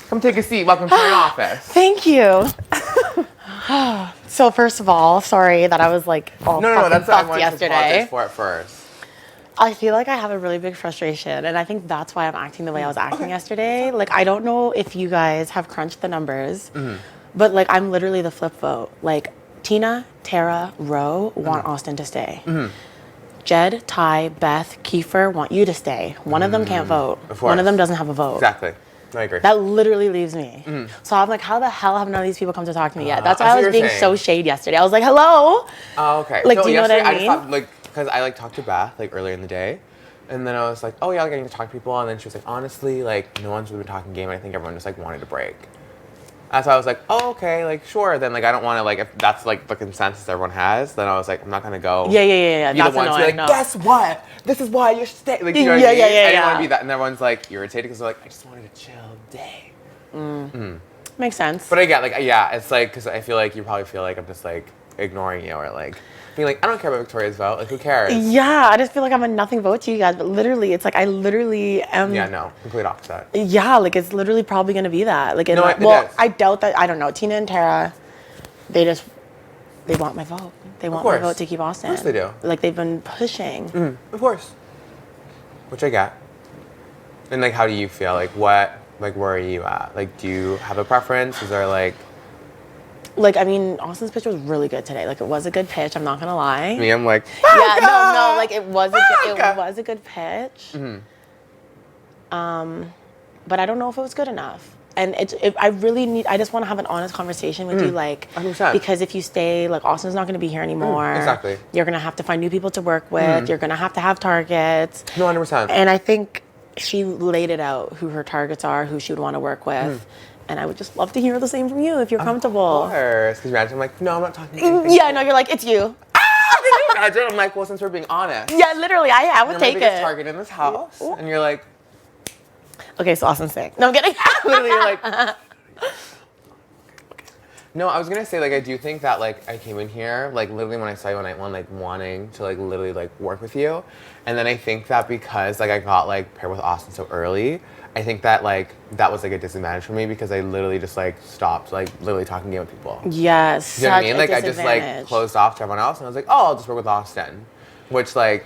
Come take a seat. Welcome to my office. Thank you. So first of all, sorry that I was like all No, that's what I wanted yesterday. to apologize for at first. I feel like I have a really big frustration, and I think that's why I'm acting the way I was acting yesterday. Like, I don't know if you guys have crunched the numbers, but like, I'm literally the flip vote. Like, Tina, Tara, Ro want Austin to stay. Jed, Ty, Beth, Kiefer want you to stay. One of them can't vote. One of them doesn't have a vote. Exactly. I agree. That literally leaves me. So I'm like, how the hell have none of these people come to talk to me yet? That's why I was being so shade yesterday. I was like, hello? Oh, okay. Like, so do you know what I mean? I just thought, like, because I, like, talked to Beth, like, earlier in the day. And then I was like, oh, yeah, like, I need to talk to people. And then she was like, honestly, like, no one's really been talking game. And I think everyone just, like, wanted a break. And so I was like, oh, okay, like, sure. Then, like, I don't want to, like, if that's, like, the consensus everyone has, then I was like, I'm not going to go. Yeah. Be the one to be like, guess what? This is why you should stay. Like, you know what I mean? I didn't want to be that. And everyone's, like, irritated because they're like, I just wanted a chill day. Makes sense. But I get, like, yeah, it's, like, because I feel like you probably feel like I'm just, like, ignoring you or, like, being like, I don't care about Victoria's vote. Like, who cares? Yeah, I just feel like I'm a nothing vote to you guys. But literally, it's like I literally am. Yeah, no, complete opposite. Yeah, like it's literally probably going to be that. Like, No, it well, is. I doubt that. I don't know. Tina and Tara, they want my vote. They want my vote to keep Austin. Of course they do. Like, they've been pushing. Of course. Which I get. And, like, how do you feel? Like, where are you at? Like, do you have a preference? Is there, like, I mean, Austin's pitch was really good today. Like, it was a good pitch. I'm not gonna lie. me? I'm like, yeah, no. Like, it was a good pitch. But I don't know if it was good enough. And I just want to have an honest conversation with you, like, 100%. because if you stay, like, Austin's not going to be here anymore. Exactly. You're going to have to find new people to work with. You're going to have targets. no, 100%. And I think she laid it out, who her targets are, who she would want to work with. And I would just love to hear the same from you if you're comfortable. Of course. Because imagine I'm like, no, I'm not talking to you. Yeah, no, you're like, it's you. Imagine I'm like, well, since we're being honest. Yeah, literally, I would You're take my biggest it. target in this house. And you're like, Okay, so Austin's sick. No, I'm kidding. literally, you're like, no, I was gonna say, like, I do think that, like, I came in here, like, literally when I saw you on night one, like, wanting to, like, literally, like, work with you. And then I think that because, like, I got, like, paired with Austin so early, I think that, like, that was, like, a disadvantage for me because I literally just, like, stopped, like, literally talking game with people. Yes. You know what I mean? Like, I just, like, closed off to everyone else and I was like, oh, I'll just work with Austin. Which, like,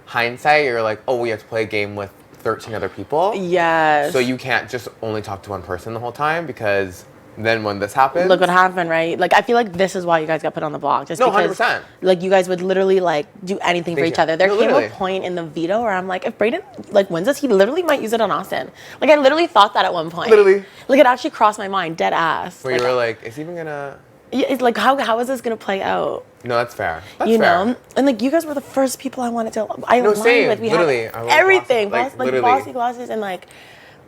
hindsight, you're like, oh, we have to play a game with 13 other people. Yes. So you can't just only talk to one person the whole time because then when this happens. Look what happened, right? Like, I feel like this is why you guys got put on the block. Just because, 100%. like, you guys would literally, like, do anything for each other. There came literally. a point in the veto where I'm like, if Breydon, like, wins this, he literally might use it on Austin. Like, I literally thought that at one point. Literally. Like, it actually crossed my mind, dead ass. Where you were like, is he even gonna. Yeah, it's like, how is this gonna play out? No, that's fair. That's you fair. know? And, like, you guys were the first people I wanted to. I No, aligned same. with. We Literally. had I love everything. Bossy, Like, literally. Bossy Glasses and, like,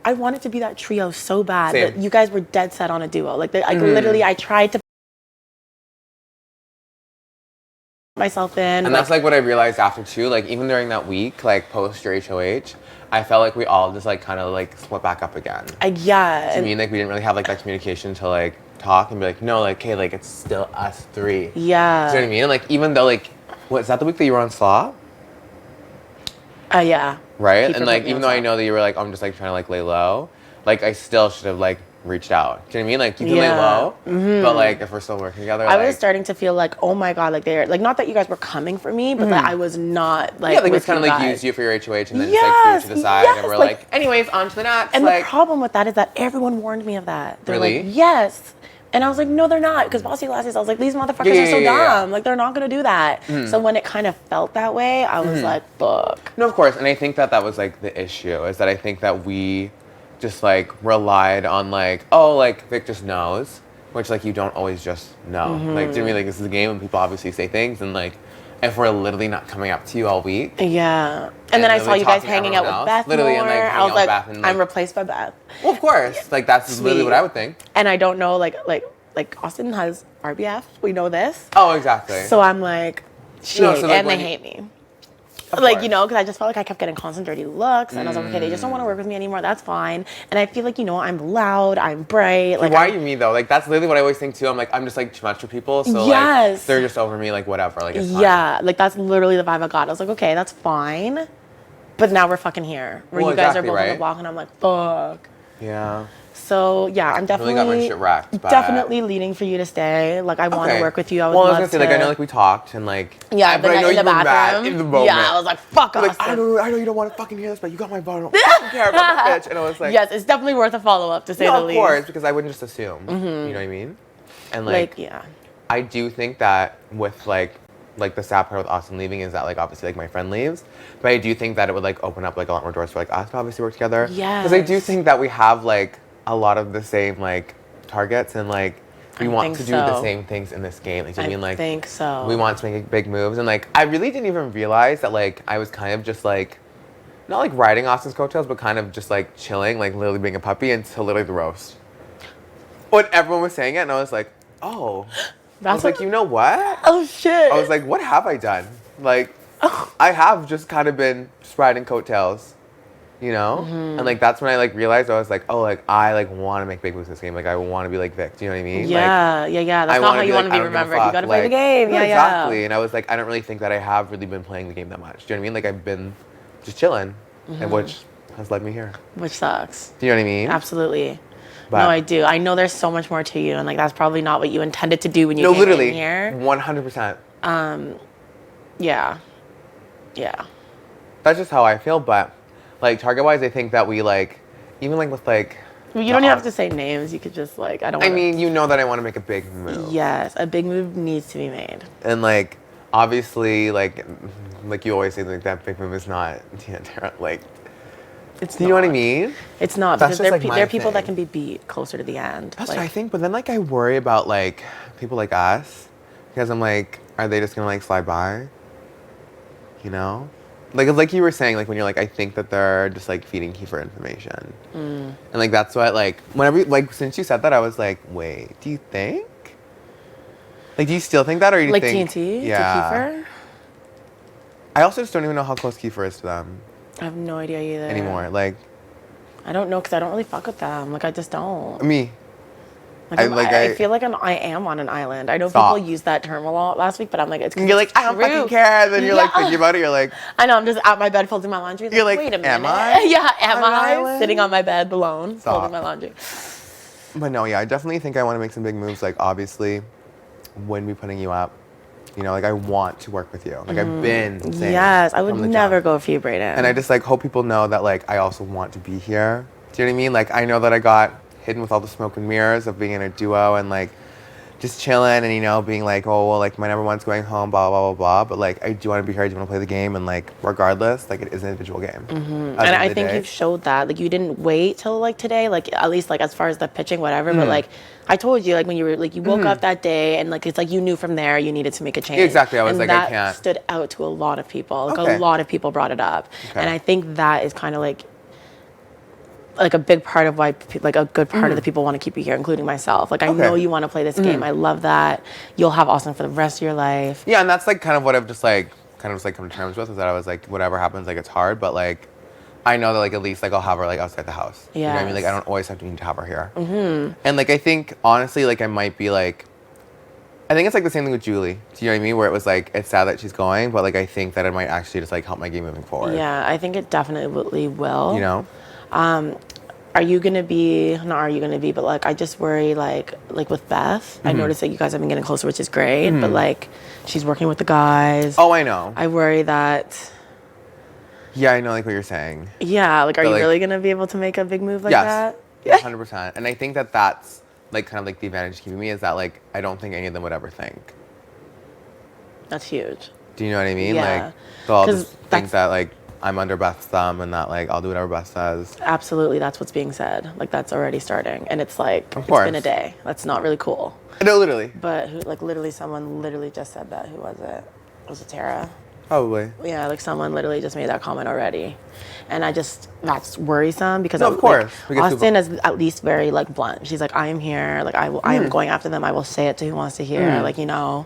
I wanted to be that trio so bad. Same. But you guys were dead set on a duo. Like, literally, I tried to myself in. And that's like what I realized after too. Like even during that week, like post your HOH, I felt like we all just like kind of like split back up again. Yeah. I mean, like we didn't really have like that communication to like talk and be like, no, like hey, like it's still us three. Yeah. Do you know what I mean? Like even though like, what is that the week that you were on Slaw? Yeah. Right. Keep And like even though I know that you were like, I'm just like trying to like lay low, like I still should have like reached out. Do you know what I mean? Like you can lay low, but like if we're still working together, I was starting to feel like, oh my god, like they're like not that you guys were coming for me, but that I was not like. Yeah, like we with kind of you like guys. used you for your HOH and then just like threw it to the side and we're like, anyways, on to the next. And like, the problem with that is that everyone warned me of that. They're Really? like, yes. And I was like, no, they're not. Because Bossy Glasses, I was like, these motherfuckers are so dumb. Like, they're not going to do that. So when it kind of felt that way, I was like, fuck. No, of course. And I think that that was like the issue is that I think that we just like relied on like, oh, like Vic just knows, which like you don't always just know. Like, do you know what I mean? Like this is a game and people obviously say things and like if we're literally not coming up to you all week. Yeah. And then I saw you guys hanging out with Beth literally, more. and, like, I was like, Beth and, like, I'm replaced by Beth. Well, of course. Like that's literally what I would think. And I don't know, like Austin has RBF. We know this. Oh, exactly. So I'm like, shit, No, so, like, and they when hate me. Of Like, course. you know, because I just felt like I kept getting constant dirty looks. And I was like, okay, they just don't want to work with me anymore. That's fine. And I feel like, you know, I'm loud. I'm bright. Like, why are you me though? Like that's literally what I always think too. I'm like I'm just like too much for people, so Yes. like they're just over me, like whatever. Like it's fine. Yeah, like that's literally the vibe I got. I was like, okay, that's fine. But now we're fucking here. Where Well, you guys exactly, are both on right? the block and I'm like, fuck. Yeah. So yeah, I'm Really definitely got my shit wrecked, but... definitely leading for you to stay. Like I want to work with you. I would well, I was love gonna say, to. like, I know, like, we talked and like... Yeah, but I know in you the were mad bathroom. in the moment. Yeah, I was like, fuck You're Austin. like, I know you don't want to fucking hear this, but you got my vote. I don't fucking care about that bitch. And I was like... Yes, it's definitely worth a follow-up, to say the least. of course, because I wouldn't just assume. You know what I mean? And like yeah. I do think that with like the sad part with Austin leaving is that like obviously like my friend leaves, but I do think that it would like open up like a lot more doors for like us to obviously work together. Yes. Because I do think that we have like a lot of the same like targets and like we want to do the same things in this game. Like, I mean, like, think so. We want to make big moves, and like I really didn't even realize that like I was kind of just like not like riding Austin's coattails, but kind of just like chilling, like literally being a puppy until literally the roast. When everyone was saying it, and I was like, oh. I was like, you know what? Oh shit. I was like, what have I done? Like, I have just kind of been just riding coattails, you know? And like that's when I like realized I was like, oh, like I like want to make big moves in this game. Like I want to be like Vic. Do you know what I mean? Yeah, like, yeah. That's not how you want to be remembered. You gotta play the game. No, yeah, exactly. And I was like, I don't really think that I have really been playing the game that much. Do you know what I mean? Like I've been just chilling, and which has led me here. Which sucks. Do you know what I mean? Absolutely. But no, I do. I know there's so much more to you, and like that's probably not what you intended to do when you came in here. 100%. Yeah. Yeah. That's just how I feel, but like target-wise, I think that we like, even like with like. Well, you don't have to say names. You could just like, I don't. I mean, you know that I want to make a big move. Yes, a big move needs to be made. And like, obviously, like you always say, like that big move is not like. It's Do you know what I mean? It's not, That's because just, there are people that can be beat closer to the end. That's what I think, but then like I worry about like people like us, because I'm like, are they just gonna like slide by? You know? Like you were saying, like when you're like, I think that they're just like feeding Kiefer information. And like that's what like, whenever, like since you said that, I was like, wait, do you think? Like do you still think that, or do you like think? TNT Yeah. to Kiefer? I also just don't even know how close Kiefer is to them. I have no idea either. Anymore. Like, I don't know, because I don't really fuck with them. Like, I just don't. Me. I feel like I am on an island. I know people use that term a lot last week, but I'm like, it's you're like, I don't fucking care. And then you're like thinking about it. You're like, I know. I'm just at my bed folding my laundry. You're like, wait a minute. am I? Yeah, am I sitting on my bed alone folding my laundry? But no, yeah, I definitely think I want to make some big moves. Like, obviously, wouldn't be putting you up. You know, like I want to work with you. Like I've been saying. Yes, I would never go for you, Breydon. And I just like hope people know that like I also want to be here. Do you know what I mean? Like I know that I got hidden with all the smoke and mirrors of being in a duo and like just chilling and, you know, being like, oh, well, like my number one's going home, blah, blah, blah, blah. But like, I do want to be here. I do want to play the game. And like, regardless, like it is an individual game. And I think you've showed that. Like you didn't wait till like today, like at least like as far as the pitching, whatever. But like, I told you, like when you were like, you woke up that day and like, it's like you knew from there you needed to make a change. Exactly. I was like, I can't. That stood out to a lot of people. Like a lot of people brought it up. And I think that is kind of like a big part of why, like a good part of the people want to keep you here, including myself. Like I know you want to play this game. I love that. You'll have Austin for the rest of your life. Yeah, and that's like kind of what I've just like come to terms with, is that I was like, whatever happens, like it's hard, but like I know that like at least like I'll have her like outside the house. You know what I mean? Like I don't always have to need to have her here. And like I think honestly, like I might be like, I think it's like the same thing with Julie. Do you know what I mean? Where it was like, it's sad that she's going, but like I think that it might actually just like help my game moving forward. Yeah, I think it definitely will. You know? Are you gonna be, not are you gonna be, but like I just worry like with Beth. I noticed that you guys have been getting closer, which is great, but like she's working with the guys. Oh, I know. I worry that. Yeah, I know like what you're saying. Yeah, like are you really gonna be able to make a big move like that? Yes, 100%. And I think that that's like kind of like the advantage keeping me, is that like I don't think any of them would ever think. That's huge. Do you know what I mean? Yeah. Like they'll all just think that like I'm under Beth's thumb and that like I'll do whatever Beth says. Absolutely, that's what's being said. Like that's already starting, and it's like of course. It's been a day. That's not really cool. No, literally. But literally, someone literally just said that. Who was it? Was it Tara? Probably. Yeah, like someone literally just made that comment already, and that's worrisome because of course like, Austin is at least very like blunt. She's like, I am here. Like I am going after them. I will say it to who wants to hear. Like you know.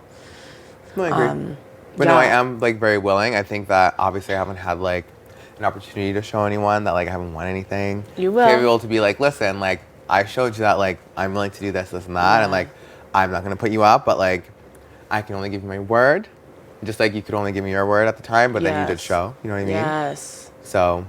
No, I agree. But no, I am like very willing. I think that obviously I haven't had like an opportunity to show anyone that like I haven't won anything. You will. To be able to be like, listen, like I showed you that like I'm willing to do this, this, and that, and like I'm not gonna put you up, but like I can only give you my word, just like you could only give me your word at the time, but then you did show. You know what I mean? Yes. So,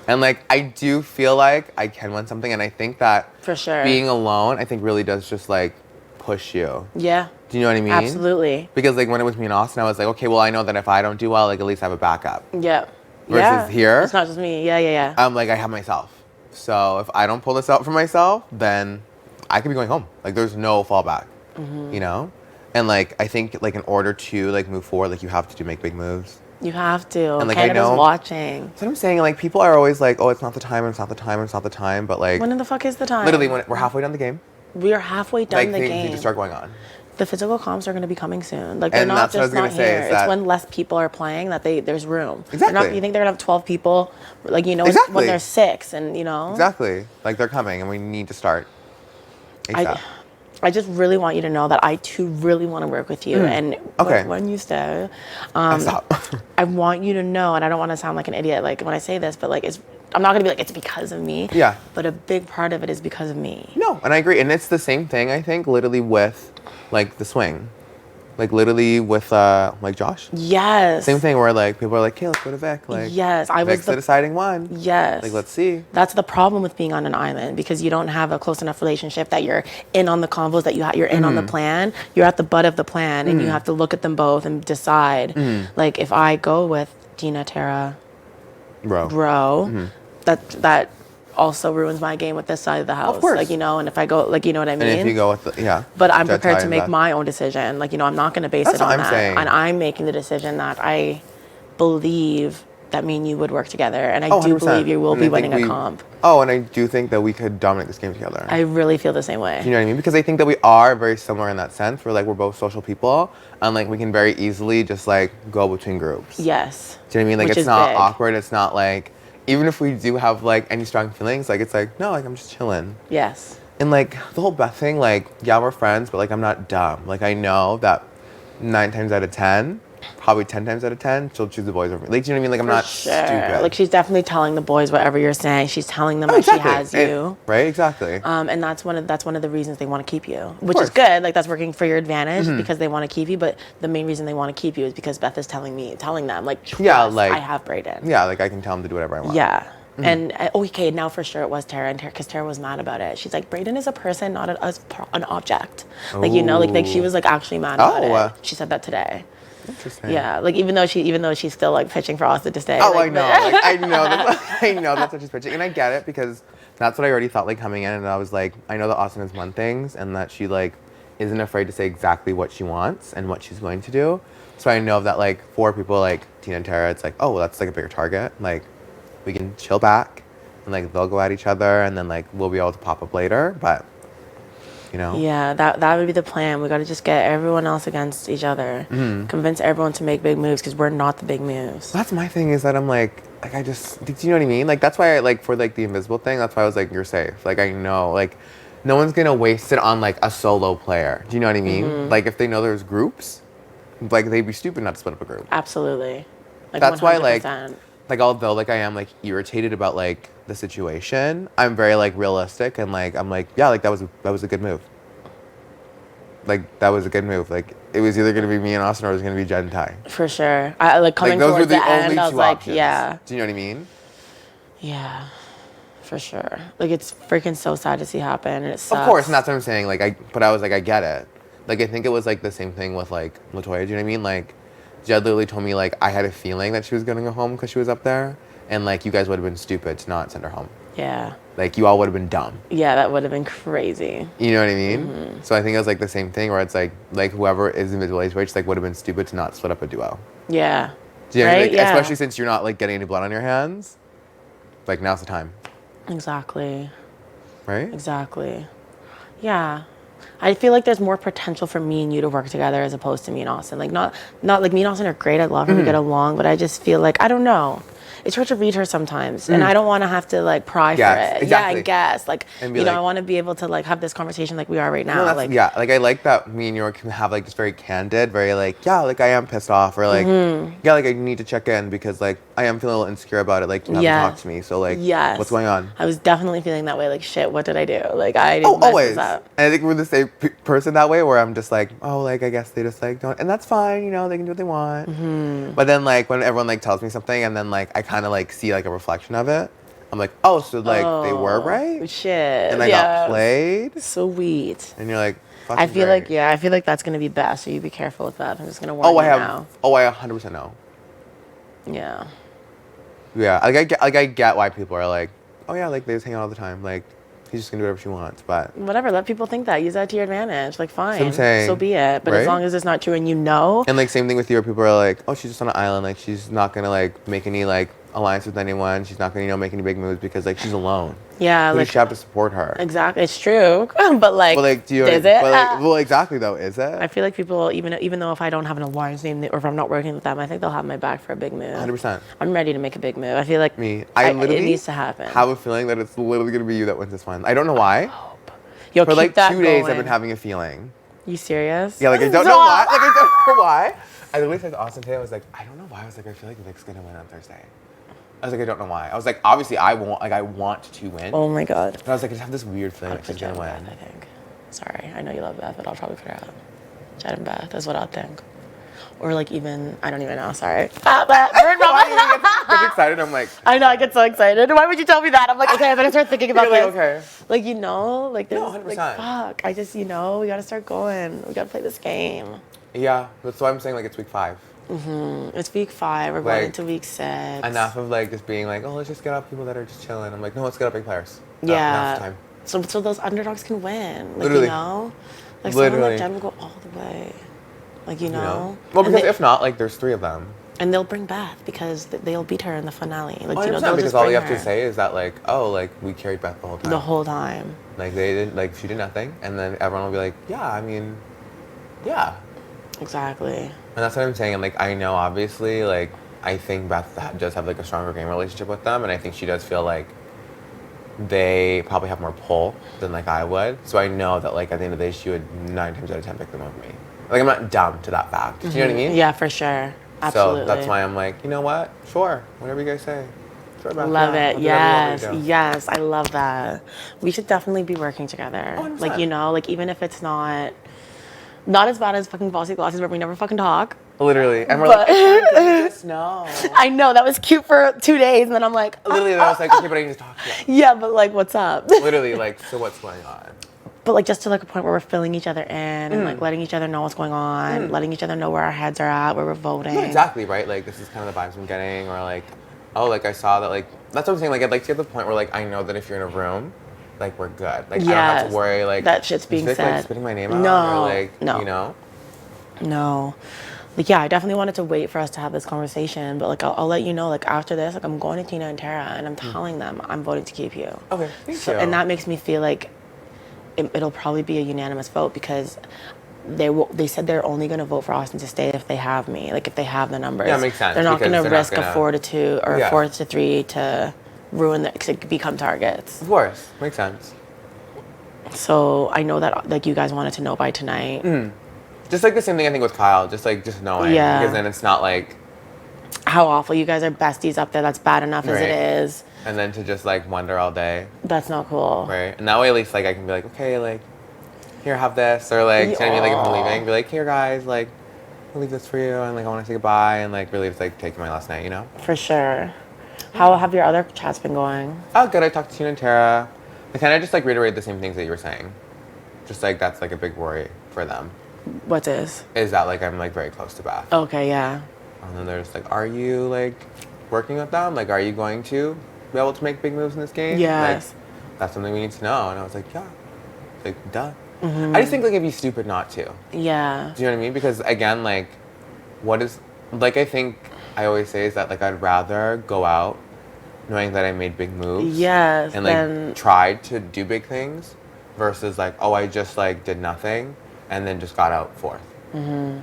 And like I do feel like I can win something, and I think that For sure. being alone, I think really does just like push you. Yeah. Do you know what I mean? Absolutely. Because like when it was me and Austin, I was like, okay, well I know that if I don't do well, like at least I have a backup. Yeah. Versus here, it's not just me. Yeah. I'm like I have myself. So if I don't pull this out for myself, then I could be going home. Like there's no fallback. You know? And like I think like in order to like move forward, like you have to make big moves. You have to. And like Canada's I know, watching. that's what I'm saying. Like people are always like, oh, it's not the time, it's not the time, it's not the time. But like, When in the fuck is the time? literally, when we're halfway done the game, We are halfway done like the things game. need to start going on. The physical comps are going to be coming soon. Like they're And not that's what I was just gonna not say, here. is It's that- when less people are playing that there's room. Exactly. You think they're gonna have 12 people? Like you know, it's Exactly. when there's 6, and you know. Exactly. Like they're coming, and we need to start ASAP. I just really want you to know that I too really want to work with you. And Okay. when you stay, Stop. I want you to know, and I don't want to sound like an idiot, like when I say this, but like I'm not gonna be like it's because of me. Yeah. But a big part of it is because of me. No, and I agree. And it's the same thing, I think, literally with like the swing. Like literally with like Josh. Yes. Same thing where like people are like, okay, let's go to Vic. Like Yes, I was Vic's the deciding one. Yes. Like let's see. That's the problem with being on an island, because you don't have a close enough relationship that you're in on the convos, that you're in on the plan. You're at the butt of the plan, and you have to look at them both and decide. Like if I go with Dina, Tara, Bro, that also ruins my game with this side of the house. Of course. Like, you know, and if I go, like, you know what I mean? And if you go with the, yeah. But I'm Judge prepared to High make and my own decision. Like, you know, I'm not going to base That's it on what I'm that. saying. And I'm making the decision that I believe that me and you would work together. And I Oh, do 100%. believe you will And be I think winning a comp. Oh, and I do think that we could dominate this game together. I really feel the same way. You know what I mean? Because I think that we are very similar in that sense. We're like, we're both social people, and like we can very easily just like go between groups. Yes. Do you know what I mean? Like Which it's is not big. awkward. It's not like, even if we do have like any strong feelings, like it's like, no, like I'm just chilling. Yes. And like the whole Beth thing, like, yeah, we're friends, but like I'm not dumb. Like I know that 9 times out of 10, probably 10 times out of 10, she'll choose the boys over me. Like, do you know what I mean? Like I'm not stupid. Like she's definitely telling the boys whatever you're saying. She's telling them Oh, that exactly. she has you. Right, exactly. And that's one of the reasons they want to keep you, which course. is good. Like that's working for your advantage because they want to keep you. But the main reason they want to keep you is because Beth is telling them, like, trust, Yeah, like- I have Brayden. Yeah, like I can tell them to do whatever I want. Yeah. And okay, now for sure it was Tara, and because Tara was mad about it. She's like, Brayden is a person, not an object. Like, you know, like she was like actually mad about it. She said that today. Interesting. Yeah, like even though she's still like pitching for Austin to stay. Oh, like, I know. Like, I know. I know that's what she's pitching, and I get it because that's what I already thought like coming in, and I was like, I know that Austin has won things, and that she like isn't afraid to say exactly what she wants and what she's going to do. So I know that like for people like Tina and Tara, it's like, oh, well, that's like a bigger target. Like we can chill back, and like they'll go at each other, and then like we'll be able to pop up later. But you know. Yeah, that would be the plan. We got to just get everyone else against each other. Convince everyone to make big moves because we're not the big moves. That's my thing is that I'm like I just, do you know what I mean? Like that's why I like for like the invisible thing. That's why I was like, you're safe. Like I know like no one's gonna waste it on like a solo player. Do you know what I mean? Like if they know there's groups, like they'd be stupid not to split up a group. Absolutely. Like, That's why like 100%. although like I am like irritated about like the situation, I'm very like realistic and like I'm like, yeah, like that was a good move. Like that was a good move. Like it was either gonna be me and Austin or it was gonna be Jen and Ty. For sure. I like coming Like those were towards the the only end. I was two like, options. yeah, Do you know what I mean? yeah, for sure. Like it's freaking so sad to see happen, and it sucks. Of course, and that's what I'm saying. Like but I was like, I get it. Like I think it was like the same thing with like Latoya. Do you know what I mean? Like Jed literally told me like I had a feeling that she was gonna go home because she was up there, and like you guys would have been stupid to not send her home. Yeah. Like you all would have been dumb. Yeah, that would have been crazy. You know what I mean? So I think it was like the same thing where it's like whoever is in the HOH like would have been stupid to not split up a duo. Yeah. Do you know what I mean? Right? Like, Yeah. especially since you're not like getting any blood on your hands. Like now's the time, Exactly. right? Exactly. Yeah. I feel like there's more potential for me and you to work together as opposed to me and Austin. Like not like me and Austin are great. I love her. We get along, but I just feel like I don't know. It's hard to read her sometimes, and I don't want to have to like pry Guess, for it. exactly. Yeah, I guess. Like And be you know, like- I want to be able to like have this conversation like we are right now. No, that's, like yeah, like I like that me and you can have like just very candid, very like, yeah, like I am pissed off, or like, yeah, like I need to check in because like I am feeling a little insecure about it. Like you haven't Yeah. talked to me, so like, Yes. what's going on? I was definitely feeling that way. Like shit, what did I do? Like I didn't Oh, mess always. this up. And I think we're the same person that way, where I'm just like, oh, like I guess they just like don't, and that's fine, you know, they can do what they want. But then like when everyone like tells me something, and then like I kind of like see like a reflection of it, I'm like, oh, so like they were right, Shit. and I got played, Sweet. and you're like, I fucking feel great. like I feel like that's gonna be best. So you be careful with that. I'm just gonna warn Oh, I you have. now. Oh, I 100% know. Yeah. Yeah, like I get why people are like, oh yeah, like they just hang out all the time. Like he's just gonna do whatever she wants, but Whatever. Let people think that. Use that to your advantage. Like, fine. I'm saying, So be it. But as right? long as it's not true and you know. And like same thing with you, where people are like, oh, she's just on an island. Like she's not gonna like make any like alliance with anyone. She's not gonna make any big moves because like she's alone. Yeah. Who Like. does she have to support her? Exactly. It's true. But like. But like, do you? Is it? But like, well, exactly though. Is it? I feel like people, even though if I don't have an alliance name or if I'm not working with them, I think they'll have my back for a big move. 100%. I'm ready to make a big move. I feel like I literally it needs to happen. have a feeling that it's literally gonna be you that wins this one. I don't know why. Yo, For keep like that 2 days, I've going. been having a feeling. You serious? Yeah, like I don't know why. Like I don't know why. I literally said to Austin today, I was like, I don't know why. I was like, I feel like Vic's gonna win on Thursday. I was like, I don't know why. I was like, obviously I want to win. Oh my god. But I was like, I just have this weird feeling that she's gonna win. Beth, I think. Sorry, I know you love Beth, but I'll probably put her out. Jed and Beth is what I'll think. Or like even, I don't even know, sorry. Get excited. I'm like, I know, I get so excited. Why would you tell me that? I'm like, okay, I better start thinking about you're like, this. okay. Like, you know, like there's, No, 100%. like, fuck. I just, we gotta start going. We gotta play this game. Yeah, that's why I'm saying like it's week 5. It's week 5. We're Like, going into week 6. Enough of like just being like, oh, let's just get up people that are just chilling. I'm like, no, let's get up big players. Yeah. Now's the time. So those underdogs can win. Like, Literally. you know? Like someone Literally. like Jen will go all the way. Like, you know? Well, And because if not, like there's 3 of them. and they'll bring Beth because they'll beat her in the finale. Like, Oh, you know, 100%, they'll because just all bring you have her to say is that like, oh, like we carried Beth the whole time. the whole time. Like they didn't, like she did nothing, and then everyone will be like, yeah, I mean, yeah. Exactly. And that's what I'm saying. And like I know, obviously, like I think Beth does have like a stronger game relationship with them, and I think she does feel like they probably have more pull than like I would. So I know that like at the end of the day, she would 9 times out of 10 pick them over me. Like I'm not dumb to that fact. Do you know what I mean? Yeah, for sure. Absolutely. So that's why I'm like, you know what? Sure, whatever you guys say. Sure, Beth, Love yeah, it. I'll do whatever you want Yes. me to do. Yes. I love that. We should definitely be working together. 100%. Like, you know, like even if it's not as bad as fucking Bossy Glosses where we never fucking talk. Literally, and we're But- like, just no. I know, that was cute for 2 days and then I'm like, Literally, I was like, okay, but I need to talk to you. yeah, but like, what's up? Literally, like, so what's going on? But like just to like a point where we're filling each other in and like letting each other know what's going on, letting each other know where our heads are at, where we're voting. No, exactly, right? Like, this is kind of the vibes I'm getting, or like, oh, like I saw that, like, that's what I'm saying. Like, I'd like to get to the point where, like, I know that if you're in a room, like, we're good. Like, I don't have Yes, to worry, like, that shit's being is Vic, like, said. spitting my name out, No, or like, no. you know? No. Like, yeah, I definitely wanted to wait for us to have this conversation, but like I'll let you know, like after this, like I'm going to Tina and Tara and I'm telling them I'm voting to keep you. Okay, thank you. And that makes me feel like it'll probably be a unanimous vote because they said they're only going to vote for Austin to stay if they have me, like if they have the numbers. Yeah, it makes sense, They're not going because to they're not risk a gonna- 4-2 or Yeah. 4-3 to ruin to become targets. Of course, makes sense. So I know that like you guys wanted to know by tonight. Just like the same thing I think with Kyle, just knowing. Yeah. Because then it's not like, How awful. You guys are besties up there. That's bad enough as Right. it is. and then to just like wonder all day, That's not cool. right? And that way at least like I can be like, okay, like, here, have this, or like, do you know what I mean? Like if I'm Aw. leaving, be like, here guys, like, I'll leave this for you, and like I want to say goodbye, and like really it's like taking my last night, you know? For sure. How have your other chats been going? Oh, good. I talked to Tina and Tara. I kind of just like reiterate the same things that you were saying. Just like that's like a big worry for them. What is? Is that like I'm like very close to Beth. Okay, yeah. And then they're just like, are you like working with them? Like, are you going to be able to make big moves in this game? Yes. Like, that's something we need to know. And I was like, yeah. Like, duh. I just think like it'd be stupid not to. Yeah. Do you know what I mean? Because again, like, what is like I think I always say is that like I'd rather go out knowing that I made big moves. Yes. And like then tried to do big things versus like, oh, I just like did nothing and then just got out 4th.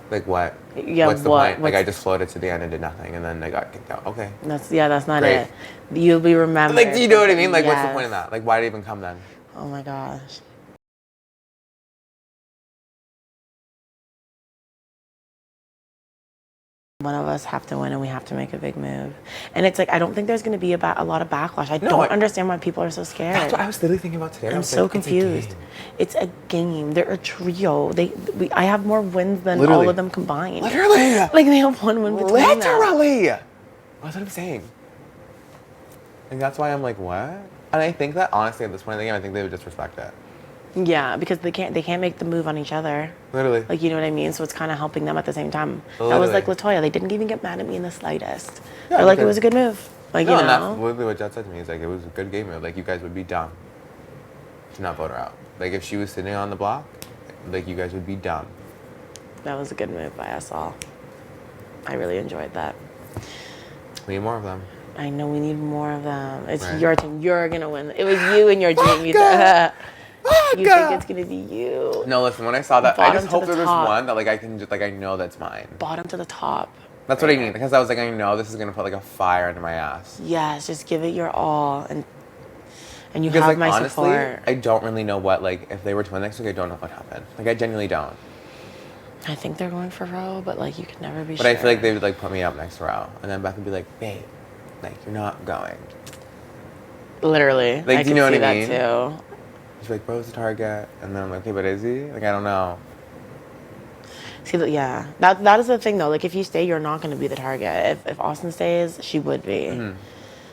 Like what? Yeah, What's the what? point? Like I What's- just floated to the end and did nothing and then I got kicked out. Okay. that's not Great. it. You'll be remembered. Like, do you know what I mean? Like, what's the Yes. point of that? Like, why did it even come then? Oh my gosh. One of us have to win and we have to make a big move. And it's like, I don't think there's going to be a lot of backlash. I don't understand why people are so scared. That's what I was literally thinking about today. I I'm was so like, it's a confused. game. It's a game. They're a trio. I have more wins than Literally. all of them combined. Literally. Like they have one win between them. Literally. That's what I'm saying. And that's why I'm like, what? And I think that honestly at this point in the game, I think they would just respect it. Yeah, because they can't make the move on each other. Literally. Like, you know what I mean? So it's kind of helping them at the same time. That was like Latoya. They didn't even get mad at me in the slightest. Yeah, They're like, it was a good move. Like, no, you and that's know? literally what Jet said to me. He's like, it was a good game move. Like, you guys would be dumb to not vote her out. Like, if she was sitting on the block, like, you guys would be dumb. That was a good move by us all. I really enjoyed that. We need more of them. I know we need more of them. It's Right. your team. You're going to win. It was you and your dream. You think it's going to be you. No, listen, when I saw that, I Bottom just to hope the there was top. one that, like, I can just, like, I know that's mine. Bottom to the top. That's what I mean. Because I was like, I know this is going to put, like, a fire under my ass. Yes, just give it your all. And you Because, have like, my honestly, support. I don't really know what, like, if they were to win next week, I don't know what happened. Like, I genuinely don't. I think they're going for Roe, but like you can never be But sure. I feel like they would, like, put me up next row. And then Beth would be like, babe, like, you're not going. Literally. Like, I do you can know see what I mean? that too. She's like, bro's the target. And then I'm like, okay, but is he? Like, I don't know. See, yeah, that is the thing though. Like, if you stay, you're not going to be the target. If Austin stays, she would be. Mm-hmm.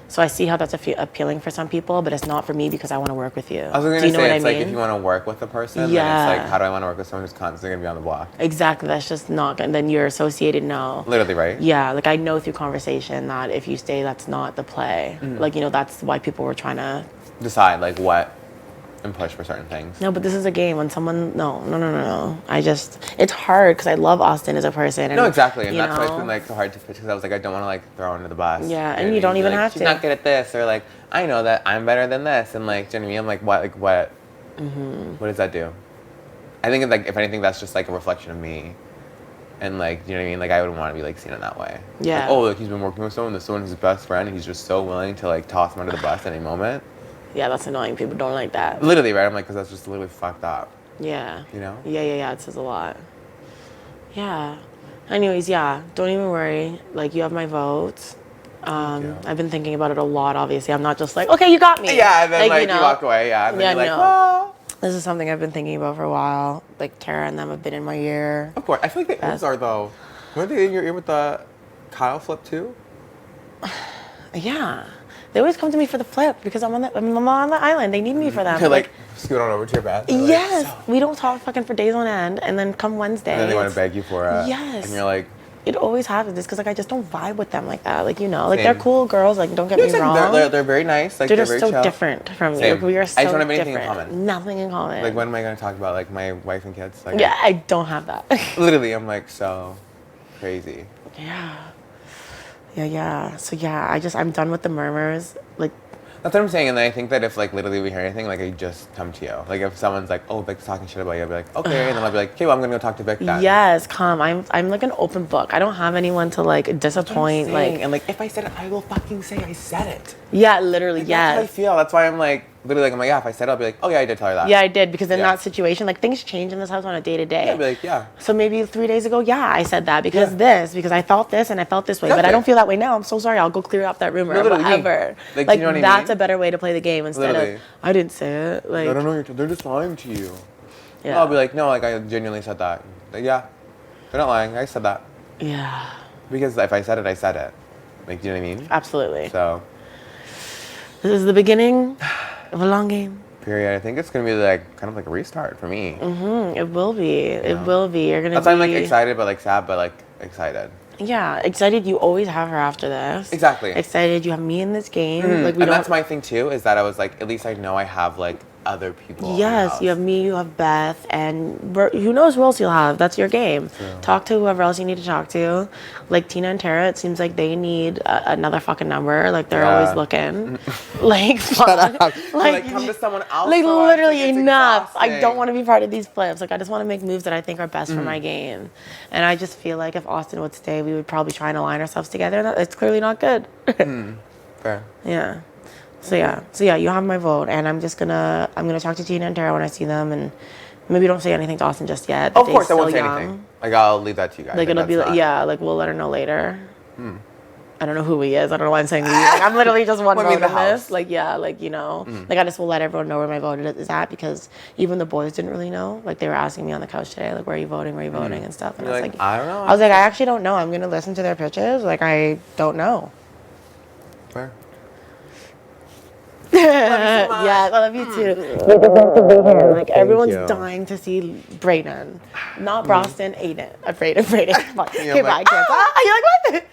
So I see how that's appealing for some people, but it's not for me because I want to work with you. I was going Do to you know say, what it's I like, mean? if you want to work with a person, Yeah. then it's like, how do I want to work with someone who's constantly going to be on the block? Exactly. That's just not going to, then you're associated, no. Literally, right? Yeah, like I know through conversation that if you stay, that's not the play. Mm-hmm. Like, you know, that's why people were trying to. Decide, like, what and push for certain things. No, but this is a game when someone, no. It's hard because I love Austin as a person. And, No, exactly. And you that's why it's know? been, like, so hard to pitch because I was like, I don't want to, like, throw her under the bus. Yeah, know and what you I don't mean? even Like, have she's to. not good at this. Or, like, I know that I'm better than this. And, like, do you know what I mean? I'm like, what does that do? I think, like, if anything, that's just, like, a reflection of me. And, like, do you know what I mean? Like, I wouldn't want to be, like, seen in that way. Yeah. Like, oh, look, he's been working with someone. This someone is his best friend. And he's just so willing to, like, toss him under the bus at any moment. Yeah, that's annoying. People don't like that. Literally, right? I'm like, because that's just literally fucked up. Yeah. You know? Yeah. It says a lot. Yeah. Anyways, yeah. Don't even worry. Like, you have my vote. you. I've been thinking about it a lot, obviously. I'm not just like, okay, you got me. Yeah, and then, like, you know, you walk away. Yeah, and then you're like, no. well. This is something I've been thinking about for a while. Like, Tara and them have been in my ear. Of course. I feel like they always are, though. Weren't they in your ear with the Kyle flip, too? Yeah. They always come to me for the flip because I'm on the island. They need me for them. They're like, scoot on over to your bed. They're like, yes. "So." We don't talk fucking for days on end. And then come Wednesday. And then they want to it's- beg you for it. Yes. And you're like, It always happens. It's because like I just don't vibe with them like that. Like, you know, like Same. they're cool girls. Like, don't get me wrong. they're very nice. Like, They're they're just very so chill. different from me. Same. Like, we are so I just don't have anything in different. common. Nothing in common. Like, when am I going to talk about, like, my wife and kids? Like, Yeah, I don't have that. Literally, I'm, like, so crazy. Yeah. So yeah, I'm done with the murmurs. Like, That's what I'm saying, and then I think that if, like, literally we hear anything, like, I just come to you. Like, if someone's like, oh, Vic's talking shit about you, I'll be like, okay, and then I'll be like, okay, well, I'm gonna go talk to Vic then. yes, come. I'm like an open book. I don't have anyone to like disappoint. Like, and, like, if I said it, I will fucking say I said it. yeah, literally, Like, that's how I yes. feel. That's why I'm, like, literally, like, I'm like, yeah, if I said it, I'll be like, oh, yeah, I did tell her that. Yeah, I did because in Yeah. that situation, like things change in this house on a day to day. Yeah, I'll be like, yeah. So maybe 3 days ago, yeah, I said that because Yeah. because I felt this and I felt this way, but I Exactly. don't feel that way now. I'm so sorry. I'll go clear up that rumor No, or literally, whatever. like, Like, you know what I that's mean? a better way to play the game instead Literally. of I didn't say it. Like, I don't know, they're just lying to you. yeah, No, I'll be like, no, like, I genuinely said that. Like, yeah, they're not lying. I said that. yeah, Because if I said it, I said it. Like, do you know what I mean? absolutely. So, This is the beginning of a long game. period. I think it's going to be, like, kind of like a restart for me. It will be. It will be. You're gonna. That's why I'm, like, excited, but, like, sad, but, like, excited. Yeah, excited. You always have her after this. Exactly. Excited. You have me in this game. Like we And don't. that's my thing, too, is that I was like, at least I know I have, like, other people. in the Yes, house. you have me, you have Beth, and who knows who else you'll have. That's your game. True. Talk to whoever else you need to talk to. Like Tina and Tara, it seems like they need another fucking number. Like they're Yeah. always looking. Like, fuck. Like, come to someone else. Like for once. literally Like, it's enough. I don't exhausting. want to be part of these flips. Like I just want to make moves that I think are best for my game. And I just feel like if Austin would stay, we would probably try and align ourselves together. And it's clearly not good. Fair. Yeah. So yeah, you have my vote, and I'm gonna talk to Tina and Tara when I see them, and maybe don't say anything to Austin just yet. Of The course, day's I won't say still young. anything. Like, I'll leave that to you guys. Like it'll be that's like, not- yeah, like we'll let her know later. I don't know who he is. I don't know why I'm saying we. Like, I'm literally just one When vote we in leave the this. house. Like yeah, like you know, like I just will let everyone know where my vote is at because even the boys didn't really know. Like they were asking me on the couch today, like where are you voting, and stuff. And You're I was like, like, I don't know. I was like, I actually don't know. I'm gonna listen to their pitches. Like I don't know. Fair. Yeah, I love you too. You deserve to be here. Like everyone's you. dying to see Breydon, not Boston, Aiden. Brayden. Okay, I'm bye. like, You're like what?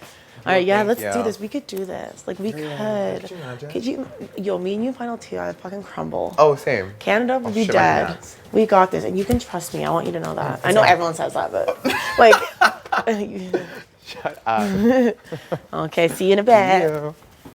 All right, yeah, thank let's you. do this. We could do this. Like we Could could. you imagine? Could you? Yo, me and you final two. I'd fucking crumble. Oh, same. Canada would be shit my dead. pants. We got this, and you can trust me. I want you to know that. I know everyone says that, but like. Shut up. Okay, see you in a bit. You.